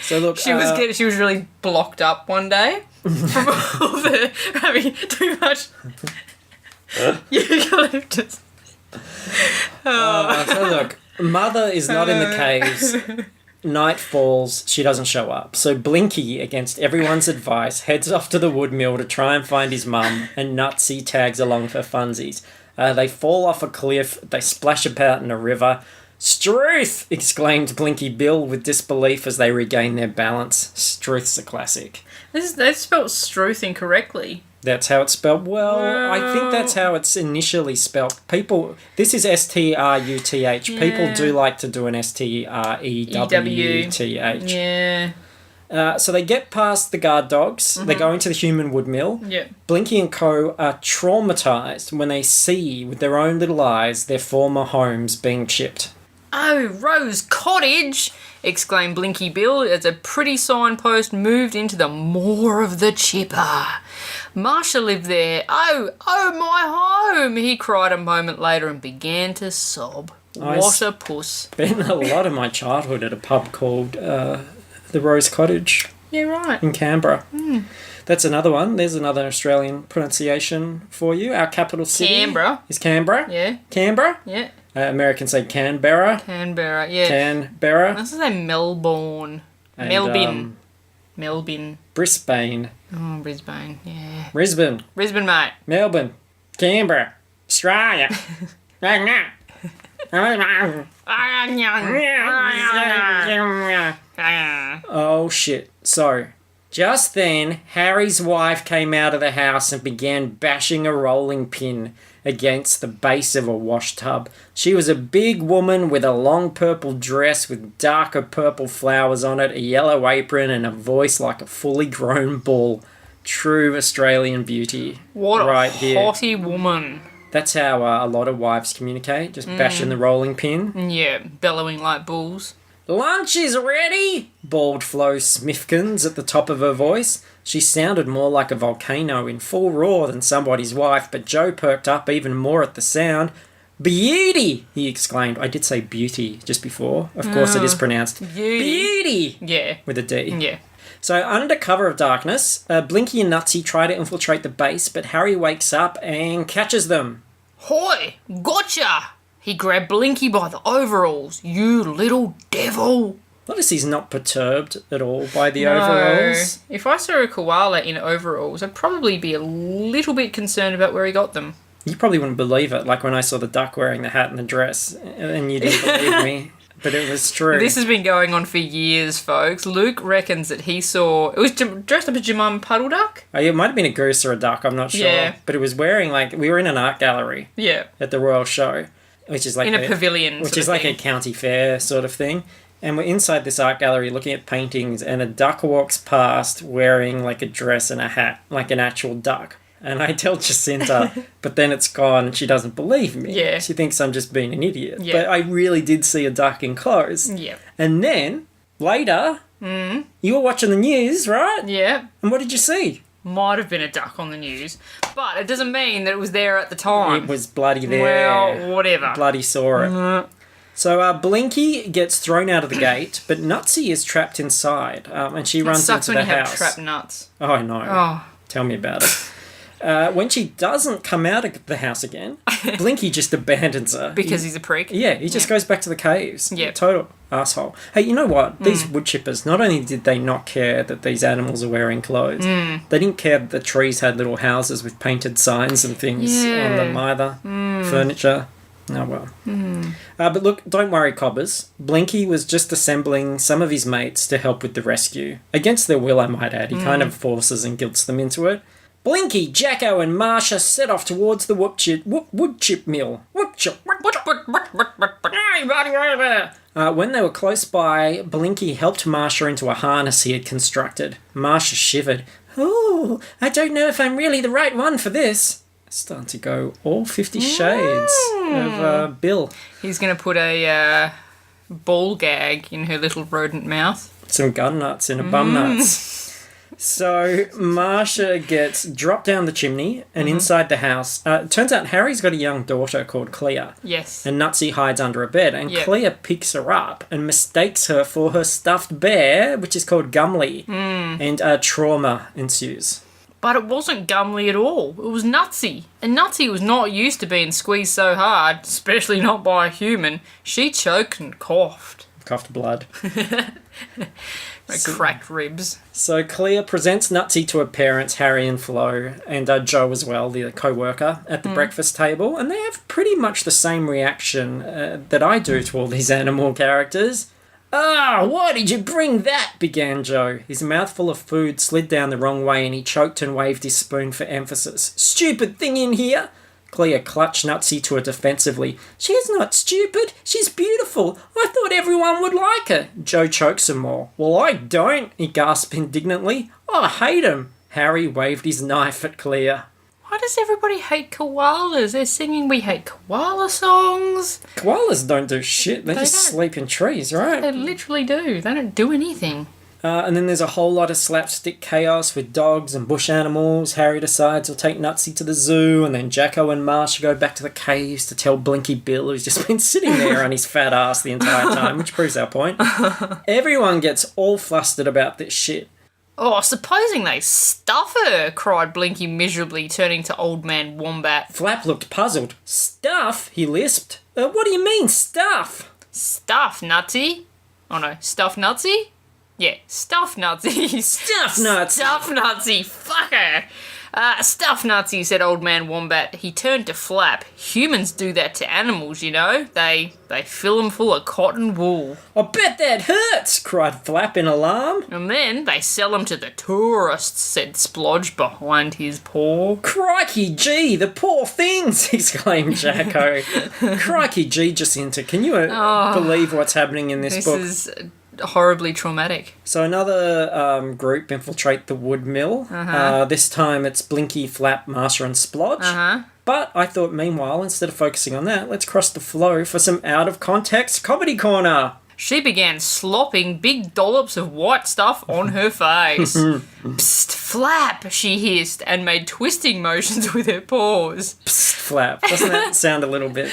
So look, she was really blocked up one day from all the having too much eucalyptus. So look, Mother is not in the caves. Night falls, she doesn't show up. So Blinky, against everyone's advice, heads off to the wood mill to try and find his mum, and Nutsy tags along for funsies. They fall off a cliff, they splash about in a river. Struth! Exclaimed Blinky Bill with disbelief as they regain their balance. Struth's a classic. They've spelled Struth incorrectly. That's how it's spelled? Well, I think that's how it's initially spelled. This is Struth. Yeah. People do like to do an Strewth. Yeah. So they get past the guard dogs. They go into the human wood mill. Yeah. Blinky and co are traumatised when they see with their own little eyes their former homes being chipped. Oh, Rose Cottage! Exclaimed Blinky Bill as a pretty signpost moved into the maw of the chipper. Marsha lived there. Oh, my home! He cried a moment later and began to sob. What a puss. Spent a lot of my childhood at a pub called the Rose Cottage. Yeah, right. In Canberra. That's another one. There's another Australian pronunciation for you. Our capital city is Canberra. Yeah. Canberra? Yeah. Americans say Canberra. Canberra, yeah. Canberra. I was going to say Melbourne. And, Melbourne. Brisbane. Oh, Brisbane, yeah. Brisbane, mate. Melbourne. Canberra. Australia. Oh, shit. So, just then, Harry's wife came out of the house and began bashing a rolling pin against the base of a wash tub. She was a big woman with a long purple dress with darker purple flowers on it, a yellow apron, and a voice like a fully grown bull. True Australian beauty. What right a here. haughty woman. That's how a lot of wives communicate, just bashing the rolling pin. Yeah, bellowing like bulls. Lunch is ready, bawled Flo Smithkins at the top of her voice. She sounded more like a volcano in full roar than somebody's wife, but Joe perked up even more at the sound. Beauty, he exclaimed. I did say beauty just before. Of course it is pronounced beauty. Yeah. With a D. Yeah. So under cover of darkness, Blinky and Nutsy try to infiltrate the base, but Harry wakes up and catches them. Hoy! Gotcha! He grabbed Blinky by the overalls. You little devil! Notice he's not perturbed at all by the overalls. If I saw a koala in overalls, I'd probably be a little bit concerned about where he got them. You probably wouldn't believe it, like when I saw the duck wearing the hat and the dress, and you didn't believe me. But it was true. This has been going on for years, folks. Luke reckons that he saw... It was dressed up as your mum puddle duck? Oh, it might have been a goose or a duck, I'm not sure. Yeah. But it was wearing, we were in an art gallery. Yeah. At the Royal Show. Which is like... In a pavilion Which is like a county fair sort of thing. And we're inside this art gallery looking at paintings, and a duck walks past wearing like a dress and a hat, like an actual duck. And I tell Jacinta, but then it's gone and she doesn't believe me. Yeah. She thinks I'm just being an idiot. Yeah. But I really did see a duck in clothes. Yeah. And then, later, you were watching the news, right? Yeah. And what did you see? Might have been a duck on the news, but it doesn't mean that it was there at the time. It was bloody there. Well, whatever. Bloody saw it. So Blinky gets thrown out of the gate, but Nutsy is trapped inside, and she runs into the house. Sucks when you have trapped nuts. Oh, I know. Oh. Tell me about it. When she doesn't come out of the house again, Blinky just abandons her. Because he's a prick? Yeah, he just goes back to the caves. Yeah. Total asshole. Hey, you know what? These wood chippers, not only did they not care that these animals are wearing clothes, they didn't care that the trees had little houses with painted signs and things on them either. Furniture. Oh, well. But look, don't worry, cobbers. Blinky was just assembling some of his mates to help with the rescue. Against their will, I might add. He kind of forces and guilts them into it. Blinky, Jacko and Marsha set off towards the wood chip mill. When they were close by, Blinky helped Marsha into a harness he had constructed. Marsha shivered. "Oh, I don't know if I'm really the right one for this." Starting to go all 50 shades of Bill. He's going to put a ball gag in her little rodent mouth. Some gun nuts in a bum nuts. So Marsha gets dropped down the chimney and inside the house. It turns out Harry's got a young daughter called Clea. Yes. And Nutsy hides under a bed. And Clea picks her up and mistakes her for her stuffed bear, which is called Gumley. And trauma ensues. But it wasn't Gumley at all. It was Nutsy. And Nutsy was not used to being squeezed so hard, especially not by a human. She choked and coughed. Coughed blood. Cracked ribs. So Clea presents Nutsy to her parents, Harry and Flo, and Joe as well, the co-worker, at the breakfast table. And they have pretty much the same reaction that I do to all these animal characters. "Ah, why did you bring that?" began Joe. His mouthful of food slid down the wrong way and he choked and waved his spoon for emphasis. "Stupid thing in here!" Clea clutched Nutsy to her defensively. "She's not stupid. She's beautiful. I thought everyone would like her." Joe choked some more. "Well, I don't," he gasped indignantly. "I hate him." Harry waved his knife at Clea. Why does everybody hate koalas? They're singing We Hate Koala songs. Koalas don't do shit. They just sleep in trees, right? They literally do. They don't do anything. And then there's a whole lot of slapstick chaos with dogs and bush animals. Harry decides he'll take Nutsy to the zoo, and then Jacko and Marsha go back to the caves to tell Blinky Bill, who's just been sitting there on his fat ass the entire time, which proves our point. Everyone gets all flustered about this shit. "Oh, supposing they stuff her," cried Blinky miserably, turning to Old Man Wombat. Flap looked puzzled. "Stuff?" he lisped. "What do you mean, stuff?" "Stuff, Nutsy." Oh no, stuff Nutsy? Yeah, stuff Nutsy. Stuff nuts! Stuff Nutsy, fucker! Stuff Nutsy, said Old Man Wombat. He turned to Flap. "Humans do that to animals, you know. They fill them full of cotton wool. "I bet that hurts!" cried Flap in alarm. And then they sell them to the tourists," said Splodge behind his paw. "Crikey gee, the poor things!" exclaimed Jacko. "Crikey gee, Jacinta, can you believe what's happening in this book?" This is horribly traumatic. So another group infiltrate the wood mill. This time it's Blinky, Flap, Marsha and Splodge. But I thought, meanwhile, instead of focusing on that, let's cross the flow for some out-of-context comedy corner. She began slopping big dollops of white stuff on her face. "Psst, Flap," she hissed, and made twisting motions with her paws. Psst, Flap. Doesn't that sound a little bit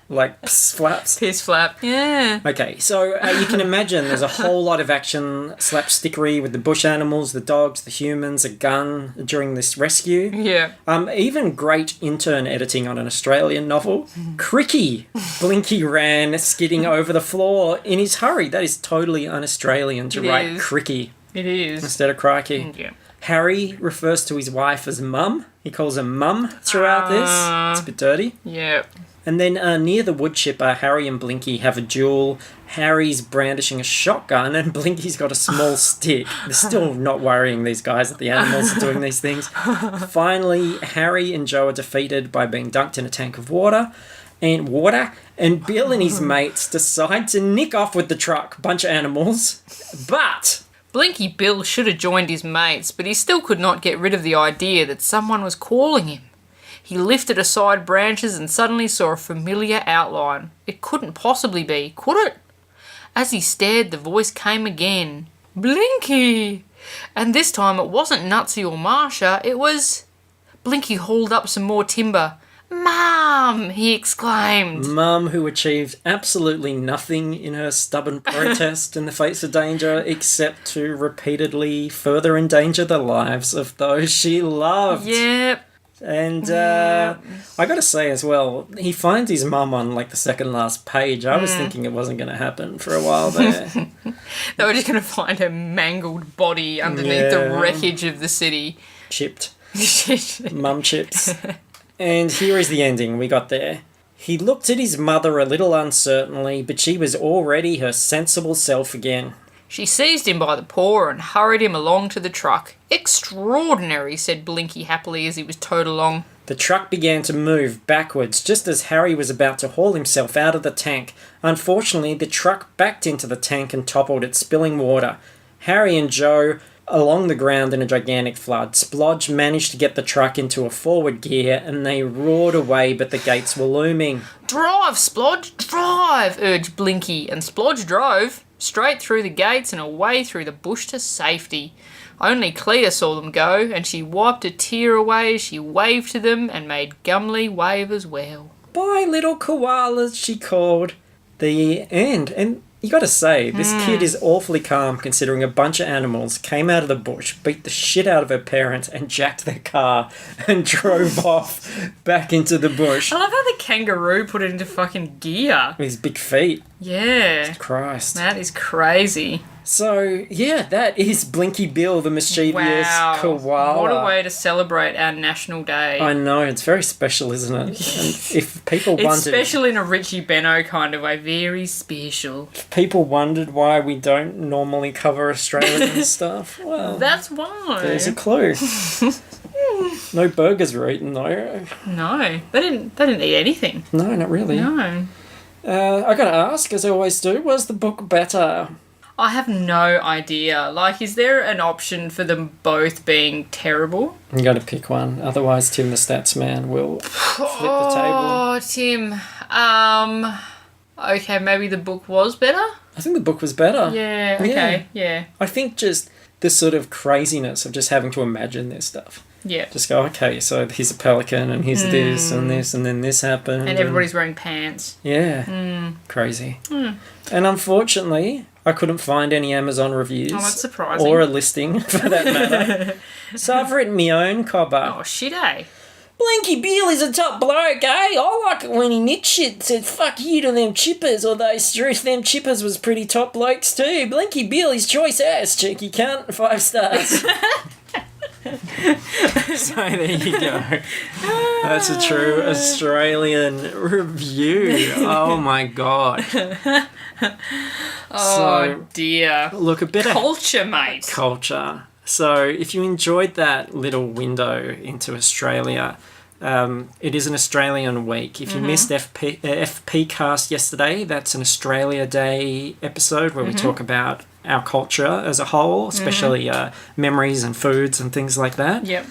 like psst, flaps? Piss Flap. Yeah. Okay, so you can imagine there's a whole lot of action, slapstickery with the bush animals, the dogs, the humans, a gun during this rescue. Yeah. Even great intern editing on an Australian novel. Cricky. Blinky ran skidding over the floor in his hurry. That is totally un-Australian to write cricky It is. instead of crikey. Yeah. Harry refers to his wife as mum. He calls her mum throughout this. It's a bit dirty. Yeah. And then near the wood chipper, Harry and Blinky have a duel. Harry's brandishing a shotgun and Blinky's got a small stick. They're still not worrying these guys that the animals are doing these things. Finally, Harry and Joe are defeated by being dunked in a tank of water. And Bill and his mates decide to nick off with the truck. Bunch of animals. But Blinky Bill should have joined his mates, but he still could not get rid of the idea that someone was calling him. He lifted aside branches and suddenly saw a familiar outline. It couldn't possibly be, could it? As he stared, the voice came again. "Blinky!" And this time it wasn't Nutsy or Marsha, it was... Blinky hauled up some more timber. "Mum!" he exclaimed. Mum, who achieved absolutely nothing in her stubborn protest in the face of danger except to repeatedly further endanger the lives of those she loved. Yep. And I gotta say as well, he finds his mum on like the second last page. I was thinking it wasn't going to happen for a while there. They were just going to find her mangled body underneath the wreckage of the city. Chipped. Mum chips. And here is the ending we got there. He looked at his mother a little uncertainly, but she was already her sensible self again. She seized him by the paw and hurried him along to the truck. "Extraordinary," said Blinky happily as he was towed along. The truck began to move backwards just as Harry was about to haul himself out of the tank. Unfortunately, the truck backed into the tank and toppled it, spilling water. Harry and Joe along the ground in a gigantic flood. Splodge managed to get the truck into a forward gear and they roared away, but the gates were looming. "Drive, Splodge, drive," urged Blinky, and Splodge drove straight through the gates and away through the bush to safety. Only Clea saw them go, and she wiped a tear away as she waved to them and made Gumley wave as well. "Bye, little koalas," she called. The end. And you gotta say, this kid is awfully calm considering a bunch of animals came out of the bush, beat the shit out of her parents and jacked their car and drove off back into the bush. I love how the kangaroo put it into fucking gear. With his big feet. Yeah. Christ. That is crazy. So, yeah, that is Blinky Bill, the mischievous koala. What a way to celebrate our National Day. I know, it's very special, isn't it? And if people It's wondered... special in a Richie Benno kind of way. Very special. If people wondered why we don't normally cover Australian stuff, well... That's why. There's a clue. No burgers were eaten, though. No. They didn't eat anything. No, not really. No. I gotta ask, as I always do, was the book better? I have no idea. Like, is there an option for them both being terrible? You gotta pick one, otherwise Tim the Stats Man will flip the table. Oh, Tim. Okay, maybe the book was better? I think the book was better. Yeah, okay, yeah. I think just the sort of craziness of just having to imagine this stuff. Yeah. Just go, okay, so here's a pelican and here's this and this and then this happened. And everybody's wearing pants. Yeah. Crazy. And unfortunately, I couldn't find any Amazon reviews. Oh, that's surprising. Or a listing, for that matter. So I've written my own cobber. Oh, shit, eh? Blinky Bill is a top bloke, eh? I like it when he nicked shit and said fuck you to them chippers, although Struth, them chippers was pretty top blokes too. Blinky Bill, his choice ass, cheeky cunt, 5 stars. So there you go. That's a true Australian review. Oh my god. Oh dear. Look, a bit Culture, of mate. culture. So if you enjoyed that little window into Australia, it is an Australian week. If you missed FP Cast yesterday, that's an Australia Day episode where we talk about our culture as a whole, especially memories and foods and things like that. Yep.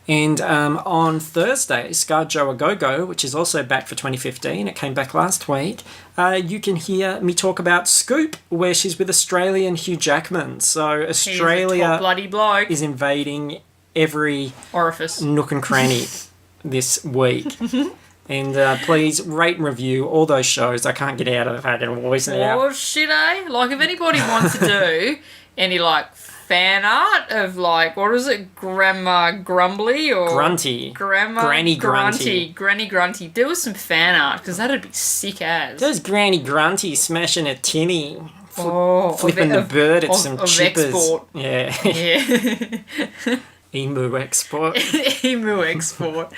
And on Thursday, Scar Joe A Go-Go, which is also back for 2015, it came back last week, you can hear me talk about Scoop, where she's with Australian Hugh Jackman. So Australia He's a top bloody bloke. is invading every Orifice. nook and cranny this week. And please rate and review all those shows. I can't get out of the fucking voice now. Oh, shit, eh? Like, if anybody wants to do any, like, fan art of, like, what is it? Grandma Grumbly or... Grunty. Granny Grunty. Granny Grunty. Do us some fan art, because that'd be sick as. There's Granny Grunty smashing a tinny. Flipping Flipping the bird at some chippers. Export. Yeah. Yeah. Emu export. Emu export.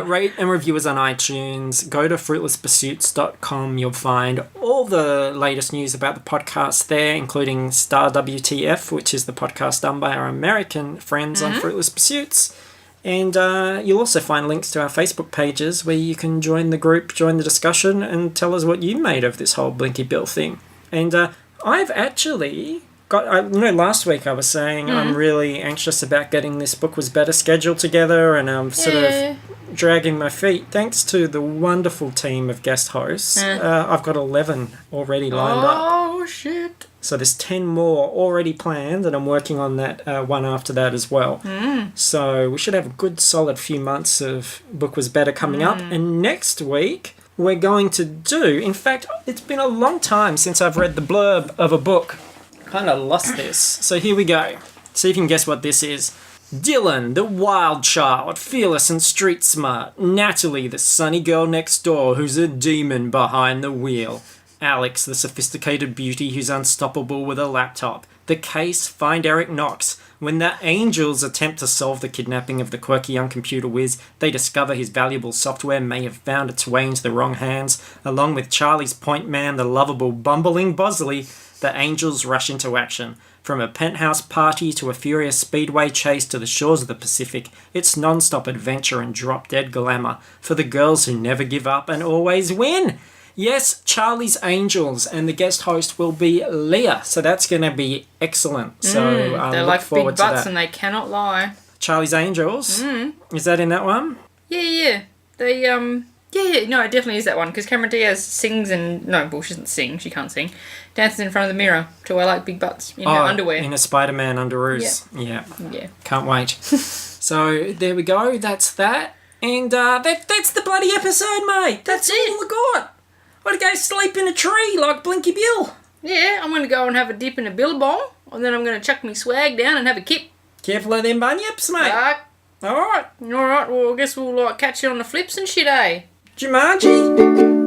Rate and review us on iTunes. Go to fruitlesspursuits.com. You'll find all the latest news about the podcast there, including Star WTF, which is the podcast done by our American friends on Fruitless Pursuits. And you'll also find links to our Facebook pages where you can join the group, join the discussion, and tell us what you made of this whole Blinky Bill thing. And I've actually... last week I was saying I'm really anxious about getting this Book Was Better schedule together, and I'm sort of dragging my feet. Thanks to the wonderful team of guest hosts, I've got 11 already lined up. Oh, shit. So there's 10 more already planned, and I'm working on that one after that as well. So we should have a good solid few months of Book Was Better coming up. And next week we're going to do, in fact, it's been a long time since I've read the blurb of a book. Kind of lost this. So here we go. See if you can guess what this is. Dylan, the wild child, fearless and street smart. Natalie, the sunny girl next door who's a demon behind the wheel. Alex, the sophisticated beauty who's unstoppable with a laptop. The case, find Eric Knox. When the angels attempt to solve the kidnapping of the quirky young computer whiz, they discover his valuable software may have found its way into the wrong hands. Along with Charlie's point man, the lovable bumbling Bosley, the angels rush into action. From a penthouse party to a furious speedway chase to the shores of the Pacific, it's non-stop adventure and drop-dead glamour for the girls who never give up and always win. Yes, Charlie's Angels, and the guest host will be Leah, so that's going to be excellent. So I They're look like forward big to butts that. and they cannot lie. Charlie's Angels? Is that in that one? Yeah. They, no, it definitely is that one, because Cameron Diaz sings and, no, well, she doesn't sing, she can't sing, dances in front of the mirror to I Like Big Butts in her underwear. In a Spider-Man underoos. Yeah. Yeah. Can't wait. So there we go, that's that. And that's the bloody episode, mate. That's all I got. I gotta go sleep in a tree like Blinky Bill. Yeah, I'm going to go and have a dip in a billabong, and then I'm going to chuck me swag down and have a kip. Careful of them bunyips, mate. Alright. Alright, well, I guess we'll catch you on the flips and shit, eh? Jumanji.